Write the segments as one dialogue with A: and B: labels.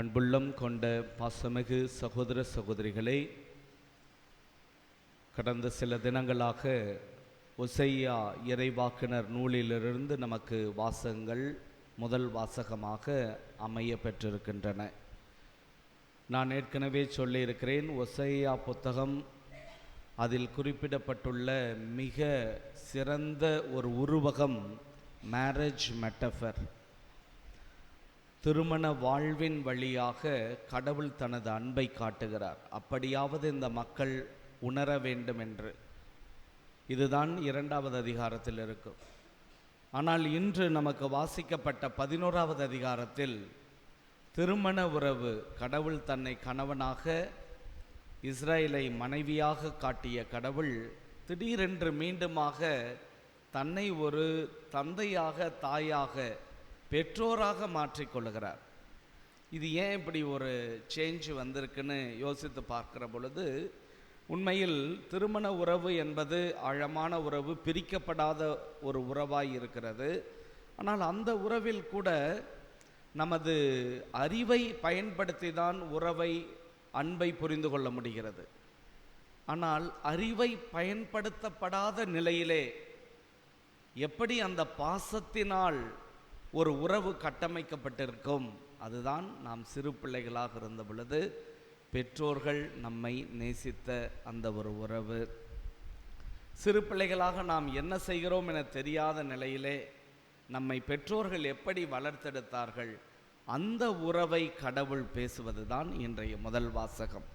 A: அன்புள்ளம் கொண்ட பாசமிகு சகோதர சகோதரிகளே, கடந்த சில தினங்களாக ஒசையா இறைவாக்கினர் நூலிலிருந்து நமக்கு வாசகங்கள் முதல் வாசகமாக அமைய பெற்றிருக்கின்றன. நான் ஏற்கனவே சொல்லியிருக்கிறேன், ஒசையா புத்தகம் அதில் குறிப்பிடப்பட்டுள்ள மிக சிறந்த ஒரு உருவகம் மேரேஜ் மெட்டஃபர். திருமண வாழ்வின் வழியாக கடவுள் தனது அன்பை காட்டுகிறார். அப்படியாவது இந்த மக்கள் உணர வேண்டும் என்று. இதுதான் 2வது அதிகாரத்தில் இருக்கும். ஆனால் இன்று நமக்கு வாசிக்கப்பட்ட 11வது அதிகாரத்தில் திருமண உறவு, கடவுள் தன்னை கணவனாக இஸ்ரேலை மனைவியாக காட்டிய கடவுள் திடீரென்று மீண்டுமாக தன்னை ஒரு தந்தையாக, தாயாக, பெற்றோராக மாற்றிக்கொள்கிறார். இது ஏன் இப்படி ஒரு சேஞ்ச் வந்திருக்குன்னு யோசித்து பார்க்கிற பொழுது, உண்மையில் திருமண உறவு என்பது ஆழமான உறவு, பிரிக்கப்படாத ஒரு உறவாய் இருக்கிறது. ஆனால் அந்த உறவில் கூட நமது அறிவை பயன்படுத்தி தான் உறவை, அன்பை புரிந்து கொள்ள முடிகிறது. ஆனால் அறிவை பயன்படுத்தப்படாத நிலையிலே எப்படி அந்த பாசத்தினால் ஒரு உறவு கட்டமைக்கப்பட்டிருக்கும்? அதுதான் நாம் சிறு பிள்ளைகளாக இருந்த பொழுது பெற்றோர்கள் நம்மை நேசித்த அந்த ஒரு உறவு. சிறு பிள்ளைகளாக நாம் என்ன செய்கிறோம் என தெரியாத நிலையிலே நம்மை பெற்றோர்கள் எப்படி வளர்த்தெடுத்தார்கள், அந்த உறவை கடவுள் பேசுவது தான் இன்றைய முதல் வாசகம்.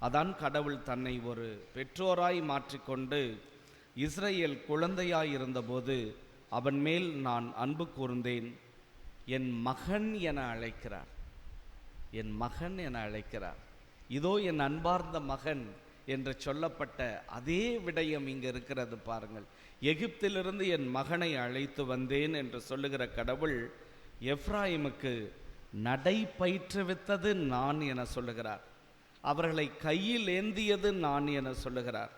A: அதான் கடவுள் தன்னை ஒரு பெற்றோராய் மாற்றிக்கொண்டு இஸ்ரேல் குழந்தையாய் இருந்தபோது அவன் மேல் நான் அன்பு கூர்ந்தேன், என் மகன் என அழைக்கிறார். என் மகன் என அழைக்கிறார். இதோ என் அன்பார்ந்த மகன் என்று சொல்லப்பட்ட அதே விடயம் இங்கு இருக்கிறது பாருங்கள். எகிப்திலிருந்து என் மகனை அழைத்து வந்தேன் என்று சொல்லுகிற கடவுள் எப்ராயிமுக்கு நடை பயிற்றுவித்தது நான் என சொல்லுகிறார். அவர்களை கையில் ஏந்தியது நான் என சொல்லுகிறார்.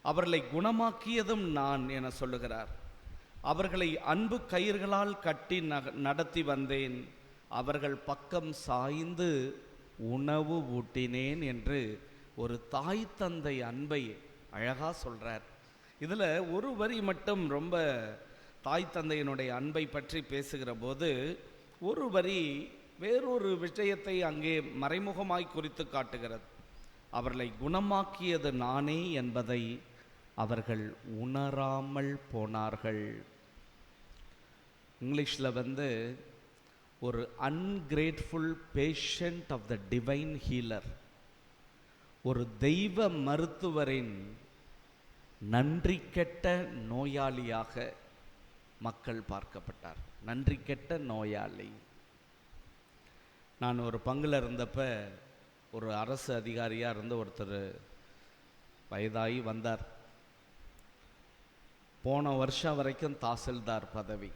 A: அவர்களை குணமாக்கியதும் நான் என சொல்லுகிறார். அவர்களை அன்பு கயிர்களால் கட்டி நடத்தி வந்தேன், அவர்கள் பக்கம் சாய்ந்து உணவு ஊட்டினேன் என்று ஒரு தாய் தந்தை அன்பை அழகாக சொல்கிறார். இதில் ஒரு வரி மட்டும் ரொம்ப தாய் தந்தையினுடைய அன்பை பற்றி பேசுகிற போது ஒரு வரி வேறொரு விஷயத்தை அங்கே மறைமுகமாய் குறித்து காட்டுகிறது. அவர்களை குணமாக்கியது நானே என்பதை அவர்கள் உணராமல் போனார்கள். இங்கிலீஷில் ஒரு ungrateful patient of the divine healer, ஒரு தெய்வ மருத்துவரின் நன்றி கெட்ட நோயாளியாக மக்கள் பார்க்கப்பட்டார். நன்றி கெட்ட நோயாளி. நான் ஒரு பங்கில் இருந்தப்ப ஒரு அரசு அதிகாரியாக இருந்த ஒருத்தர் வயதாகி வந்தார். போன வருஷம் வரைக்கும் தாசில்தார் பதவி.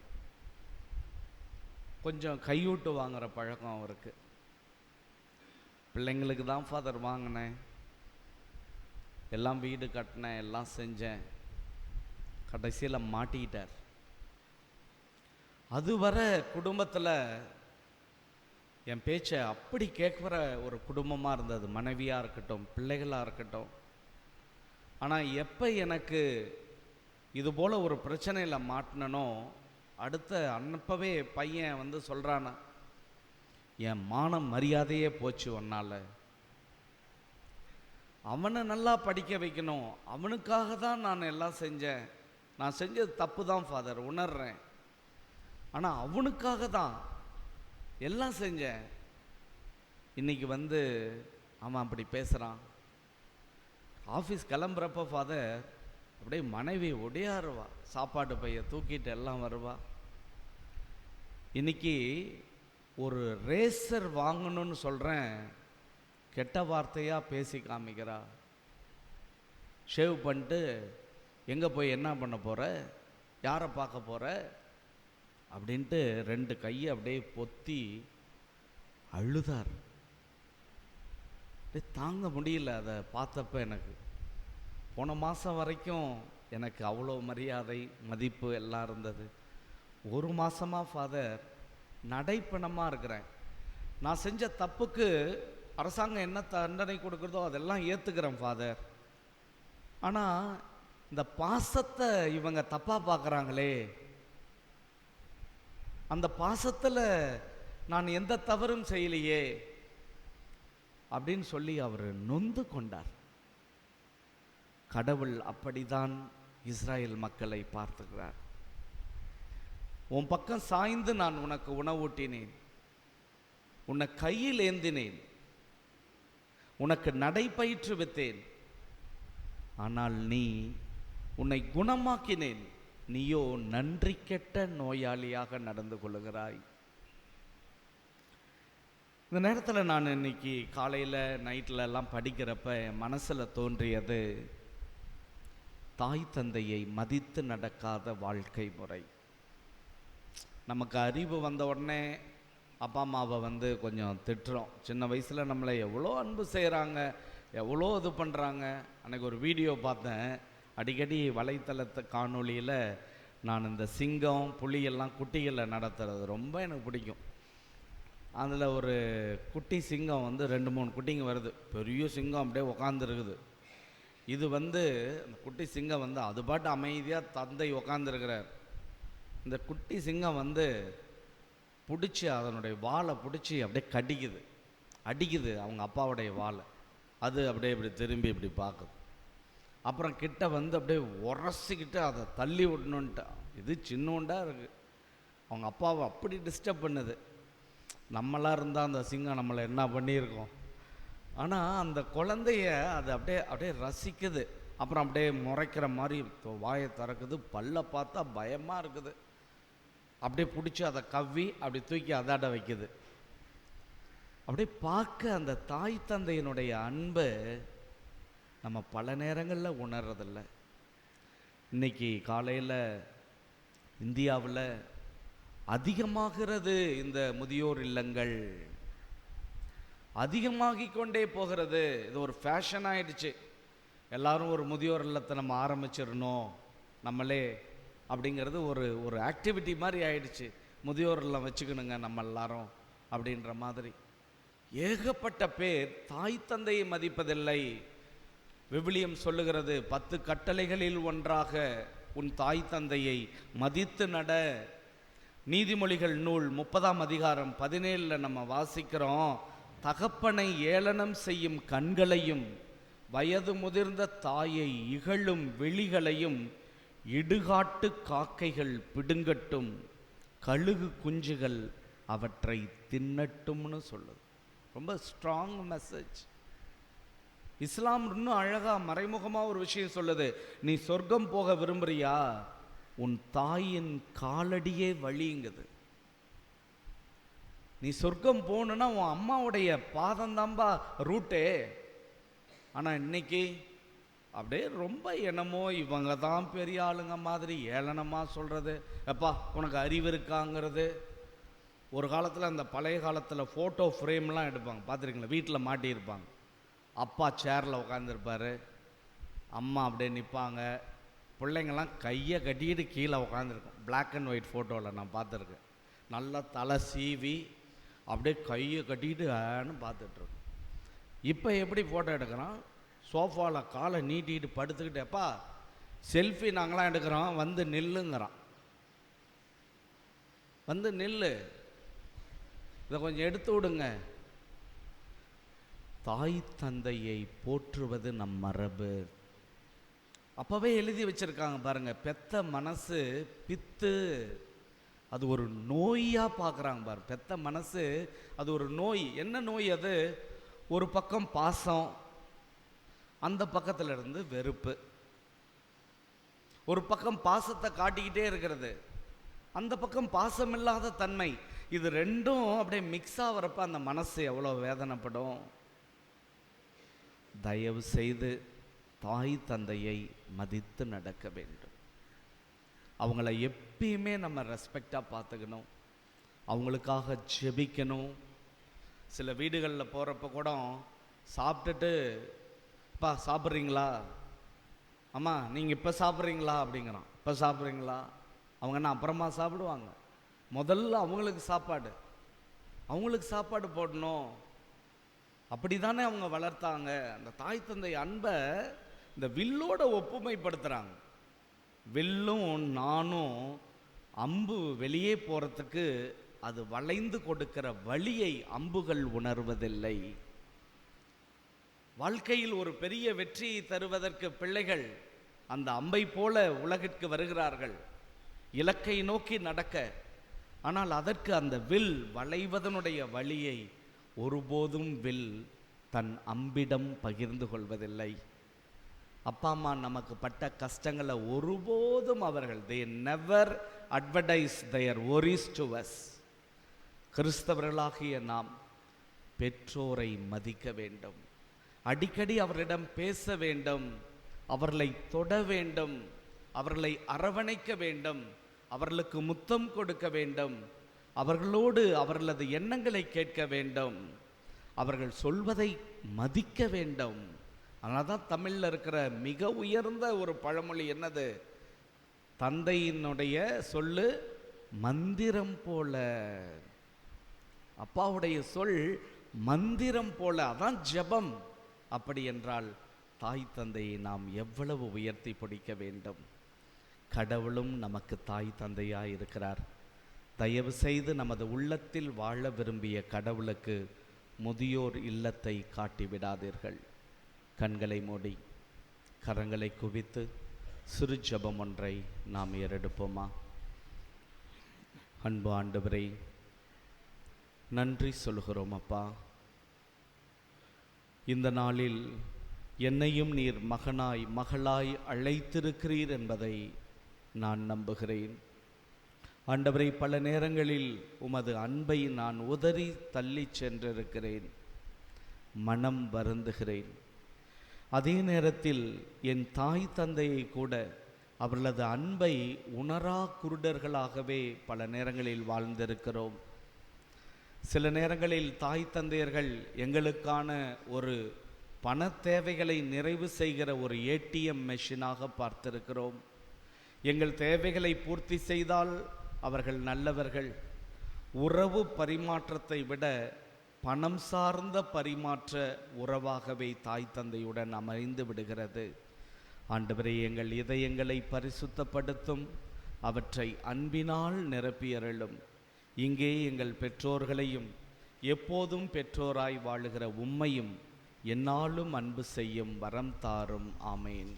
A: கொஞ்சம் கையூட்டு வாங்குகிற பழக்கம் அவருக்கு. பிள்ளைங்களுக்கு தான் ஃபாதர் வாங்கினேன், எல்லாம் வீடு கட்டினேன், எல்லாம் செஞ்சேன், கடைசியில் மாட்டிக்கிட்டார். அதுவரை குடும்பத்தில் என் பேச்சை அப்படி கேட்குற ஒரு குடும்பமாக இருந்தது, மனைவியாக இருக்கட்டும், பிள்ளைகளாக இருக்கட்டும். ஆனால் எப்போ எனக்கு இதுபோல் ஒரு பிரச்சனையில் மாட்டினனோ, அடுத்த அனுப்பவே பையன் சொல்கிறானா, என் மானம் மரியாதையே போச்சு ஒன்னால். அவனை நல்லா படிக்க வைக்கணும், அவனுக்காக தான் நான் எல்லாம் செஞ்சேன். நான் செஞ்சது தப்பு தான் ஃபாதர், உணர்றேன். ஆனால் அவனுக்காக தான் எல்லாம் செஞ்சேன். இன்றைக்கி அவன் அப்படி பேசுகிறான். ஆஃபீஸ் கிளம்புறப்ப ஃபாதர் அப்படியே மனைவி ஒடியாருவா, சாப்பாடு பைய தூக்கிட்டு எல்லாம் வருவா. இன்னைக்கு ஒரு ரேசர் வாங்கணும்னு சொல்கிறேன், கெட்ட வார்த்தையாக பேசி காமிக்கிறா. ஷேவ் பண்ணிட்டு எங்கே போய் என்ன பண்ண போகிற, யாரை பார்க்க போகிற அப்படின்ட்டு 2 கையை அப்படியே பொத்தி அழுதார். தாங்க முடியல அதை பார்த்தப்ப. எனக்கு போன மாதம் வரைக்கும் எனக்கு அவ்வளோ மரியாதை, மதிப்பு எல்லாம் இருந்தது. ஒரு மாதமாக ஃபாதர் நடைப்பணமாக இருக்கிறேன். நான் செஞ்ச தப்புக்கு அரசாங்கம் என்ன தண்டனை கொடுக்குறதோ அதெல்லாம் ஏற்றுக்கிறேன் ஃபாதர். ஆனால் இந்த பாசத்தை இவங்க தப்பாக பார்க்குறாங்களே, அந்த பாசத்தில் நான் எந்த தவறும் செய்யலையே அப்படின்னு சொல்லி அவர் நொந்து கொண்டார். கடவுள் அப்படிதான் இஸ்ராயேல் மக்களை பார்த்துக்கிறார். உன் பக்கம் சாய்ந்து நான் உனக்கு உணவூட்டினேன், உன்னை கையில் ஏந்தினேன், உனக்கு நடைபயிற்றுவித்தேன். ஆனால் நீ உன்னை குணமாக்கினேன், நீயோ நன்றி கெட்ட நோயாளியாக நடந்து கொள்ளுகிறாய். இந்த நேரத்தில் நான் இன்னைக்கு காலையில் நைட்டில் எல்லாம் படிக்கிறப்ப என் மனசில் தோன்றியது தாய் தந்தையை மதித்து நடக்காத வாழ்க்கை முறை. நமக்கு அறிவு வந்த உடனே அப்பா அம்மாவை கொஞ்சம் திட்டுறோம். சின்ன வயசில் நம்மளை எவ்வளோ அன்பு செய்கிறாங்க, எவ்வளோ இது பண்ணுறாங்க. அன்றைக்கி ஒரு வீடியோ பார்த்தேன், அடிக்கடி வலைத்தளத்து காணொளியில் நான் இந்த சிங்கம் புலியெல்லாம் குட்டிகளை நடத்துறது ரொம்ப எனக்கு பிடிக்கும். அதில் ஒரு குட்டி சிங்கம் 2-3 குட்டிங்க வருது. பெரிய சிங்கம் அப்படியே உக்காந்துருக்குது. இது அந்த குட்டி சிங்கம் அது பாட்டு அமைதியாக தந்தை உக்காந்துருக்கிறார். இந்த குட்டி சிங்கம் பிடிச்சி அதனுடைய வாலை பிடிச்சி அப்படியே அடிக்குது அவங்க அப்பாவுடைய வாலை. அது அப்படியே இப்படி திரும்பி இப்படி பார்க்குது. அப்புறம் கிட்ட அப்படியே உரசிக்கிட்டு அதை தள்ளி விடணுன்ட்டு. இது சின்னோண்டாக இருக்குது. அவங்க அப்பாவை அப்படி டிஸ்டர்ப் பண்ணுது. நம்மளாக இருந்தால் அந்த சிங்கம் நம்மளை என்ன பண்ணியிருக்கோம். ஆனால் அந்த குழந்தைய அது அப்படியே ரசிக்குது. அப்புறம் அப்படியே முறைக்கிற மாதிரி வாயை திறக்குது. பல்ல பார்த்தா பயமாக இருக்குது. அப்படியே பிடிச்சி அதை கவ்வி அப்படி தூக்கி அதாட வைக்குது. அப்படியே பார்க்க அந்த தாய் தந்தையினுடைய அன்பை நம்ம பல நேரங்களில் உணர்றதில்லை. இன்னைக்கு காலையில் இந்தியாவில் அதிகமாகிறது இந்த முதியோர் இல்லங்கள், அதிகமாகிக் கொண்டே போகிறது. இது ஒரு ஃபேஷன் ஆயிடுச்சு. எல்லாரும் ஒரு முதியோர் இல்லத்தை நம்ம ஆரம்பிச்சிடணும் நம்மளே அப்படிங்கிறது ஒரு ஆக்டிவிட்டி மாதிரி ஆயிடுச்சு. முதியோர் இல்லம் வச்சுக்கணுங்க நம்ம எல்லாரும் அப்படின்ற மாதிரி. ஏகப்பட்ட பேர் தாய் தந்தையை மதிப்பதில்லை. விவிலியம் சொல்லுகிறது 10 கட்டளைகளில் ஒன்றாக உன் தாய் தந்தையை மதித்து நட. நீதிமொழிகள் நூல் 30ஆம் அதிகாரம் 17 நம்ம வாசிக்கிறோம், தகப்பனை ஏளனம் செய்யும் கண்களையும் வயது முதிர்ந்த தாயை இகழும் விழிகளையும் இடுகாட்டு காக்கைகள் பிடுங்கட்டும், கழுகு குஞ்சுகள் அவற்றை தின்னட்டும்னு சொல்லுது. ரொம்ப ஸ்ட்ராங் மெசேஜ். இஸ்லாம் இன்னும் அழகா மறைமுகமாக ஒரு விஷயம் சொல்லுது. நீ சொர்க்கம் போக விரும்புறியா, உன் தாயின் காலடியே வழிங்குது. நீ சொர்க்கம் போகணுன்னா உன் அம்மாவுடைய பாதந்தாம்பா ரூட்டே. ஆனால் இன்னைக்கு அப்படியே ரொம்ப என்னமோ இவங்க தான் பெரிய ஆளுங்க மாதிரி ஏளனமாக சொல்கிறது. எப்பா உனக்கு அறிவு இருக்காங்கிறது. ஒரு காலத்தில் அந்த பழைய காலத்தில் ஃபோட்டோ ஃப்ரேம்லாம் எடுப்பாங்க, பார்த்துருக்கீங்களா? வீட்டில் மாட்டியிருப்பாங்க. அப்பா சேரில் உட்காந்துருப்பார், அம்மா அப்படியே நிற்பாங்க, பிள்ளைங்கள்லாம் கையை கட்டிக்கிட்டு கீழே உட்காந்துருக்கும். பிளாக் அண்ட் ஒயிட் ஃபோட்டோவில் நான் பார்த்துருக்கேன். நல்லா தலை சீவி அப்படியே கையை கட்டிக்கிட்டு ஆன்னு பார்த்துட்ருக்கோம். இப்போ எப்படி ஃபோட்டோ எடுக்கிறான்? சோஃபாவில் காலை நீட்டிக்கிட்டு படுத்துக்கிட்டு, எப்பா செல்ஃபி நாங்களாம் எடுக்கிறோம், வந்து நில்லுங்கிறான். வந்து நில்லு, இதை கொஞ்சம் எடுத்து விடுங்க. தாய் தந்தையை போற்றுவது நம் மரபு. அப்போவே எழுதி வச்சுருக்காங்க பாருங்க. பெத்த மனசு பித்து, அது ஒரு நோயாக பார்க்குறாங்க பாரு. பெத்த மனசு அது ஒரு நோய். என்ன நோய் அது? ஒரு பக்கம் பாசம், அந்த பக்கத்தில் இருந்து வெறுப்பு. ஒரு பக்கம் பாசத்தை காட்டிக்கிட்டே இருக்கிறது, அந்த பக்கம் பாசம் இல்லாத தன்மை. இது ரெண்டும் அப்படியே மிக்ஸ் ஆகிறப்ப அந்த மனசு எவ்வளோ வேதனைப்படும். தயவு செய்து தாய் தந்தையை மதித்து நடக்க வேண்டும். அவங்கள எப்பயுமே நம்ம ரெஸ்பெக்டாக பார்த்துக்கணும், அவங்களுக்காக ஜெபிக்கணும். சில வீடுகளில் போகிறப்ப கூட சாப்பிட்டுட்டு, அப்பா சாப்பிட்றீங்களா, அம்மா நீங்கள் இப்போ சாப்பிட்றீங்களா அப்படிங்கிறான். இப்போ சாப்பிட்றீங்களா? அவங்க என்ன அப்புறமா சாப்பிடுவாங்க? முதல்ல அவங்களுக்கு சாப்பாடு. அவங்களுக்கு சாப்பாடு போடணும், அப்படி தானே அவங்க வளர்த்தாங்க. அந்த தாய் தந்தை அன்பை இந்த வில்லோட ஒப்புமைப்படுத்துகிறாங்க. வில்லும் நானும் அம்பு வெளியே போகிறதுக்கு அது வளைந்து கொடுக்கிற வழியை அம்புகள் உணர்வதில்லை. வாழ்க்கையில் ஒரு பெரிய வெற்றியை தருவதற்கு பிள்ளைகள் அந்த அம்பை போல உலகிற்கு வருகிறார்கள், இலக்கை நோக்கி நடக்க. ஆனால் அதற்கு அந்த வில் வளைவதனுடைய வழியை ஒருபோதும் வில் தன் அம்பிடம் பகிர்ந்து கொள்வதில்லை. அப்பா அம்மா நமக்கு பட்ட கஷ்டங்களை ஒருபோதும் அவர்கள் they never advertise their worries to us. கிறிஸ்தவர்களாகிய நாம் பெற்றோரை மதிக்க வேண்டும், அடிக்கடி அவரிடம் பேச வேண்டும், அவர்களை தொட வேண்டும், அவர்களை அரவணைக்க வேண்டும், அவர்களுக்கு முத்தம் கொடுக்க வேண்டும், அவர்களோடு அவர்களது எண்ணங்களை கேட்க வேண்டும், அவர்கள் சொல்வதை மதிக்க வேண்டும். அதனால தான் தமிழில் இருக்கிற மிக உயர்ந்த ஒரு பழமொழி என்னது? தந்தையினுடைய சொல்லு மந்திரம் போல. அப்பாவுடைய சொல் மந்திரம் போல, அதான் ஜெபம். அப்படி என்றால் தாய் தந்தையை நாம் எவ்வளவு உயர்த்தி பிடிக்க வேண்டும். கடவுளும் நமக்கு தாய் தந்தையாக இருக்கிறார். தயவு செய்து நமது உள்ளத்தில் வாழ விரும்பிய கடவுளுக்கு முதியோர் இல்லத்தை காட்டிவிடாதீர்கள். கண்களை மூடி கரங்களை குவித்து சிறு ஜெபம் ஒன்றை நாம் ஏறெடுப்போமா? அன்பு ஆண்டவரே, நன்றி சொல்கிறோம் அப்பா. இந்த நாளில் என்னையும் நீர் மகனாய் மகளாய் அழைத்திருக்கிறீர் என்பதை நான் நம்புகிறேன். ஆண்டவரை, பல நேரங்களில் உமது அன்பை நான் உதறி தள்ளி சென்றிருக்கிறேன், மனம் வருந்துகிறேன். அதே நேரத்தில் என் தாய் தந்தையை கூட அவர்களது அன்பை உணரா குருடர்களாகவே பல நேரங்களில் வாழ்ந்திருக்கிறோம். சில நேரங்களில் தாய் தந்தையர்கள் எங்களுக்கான ஒரு பண தேவைகளை நிறைவு செய்கிற ஒரு ஏடிஎம் மெஷினாக பார்த்திருக்கிறோம். எங்கள் தேவைகளை பூர்த்தி செய்தால் அவர்கள் நல்லவர்கள். உறவு பரிமாற்றத்தை விட பணம் சார்ந்த பரிமாற்ற உறவாகவே தாய் தந்தையுடன் அமைந்து விடுகிறது. ஆண்டவரே, எங்கள் இதயங்களை பரிசுத்தப்படுத்தும், அவற்றை அன்பினால் நிரப்பியருளும். இங்கே எங்கள் பெற்றோர்களையும் எப்போதும் பெற்றோராய் வாழுகிற உம்மையும் என்னாலும் அன்பு செய்யும் வரம் தாரும். ஆமேன்.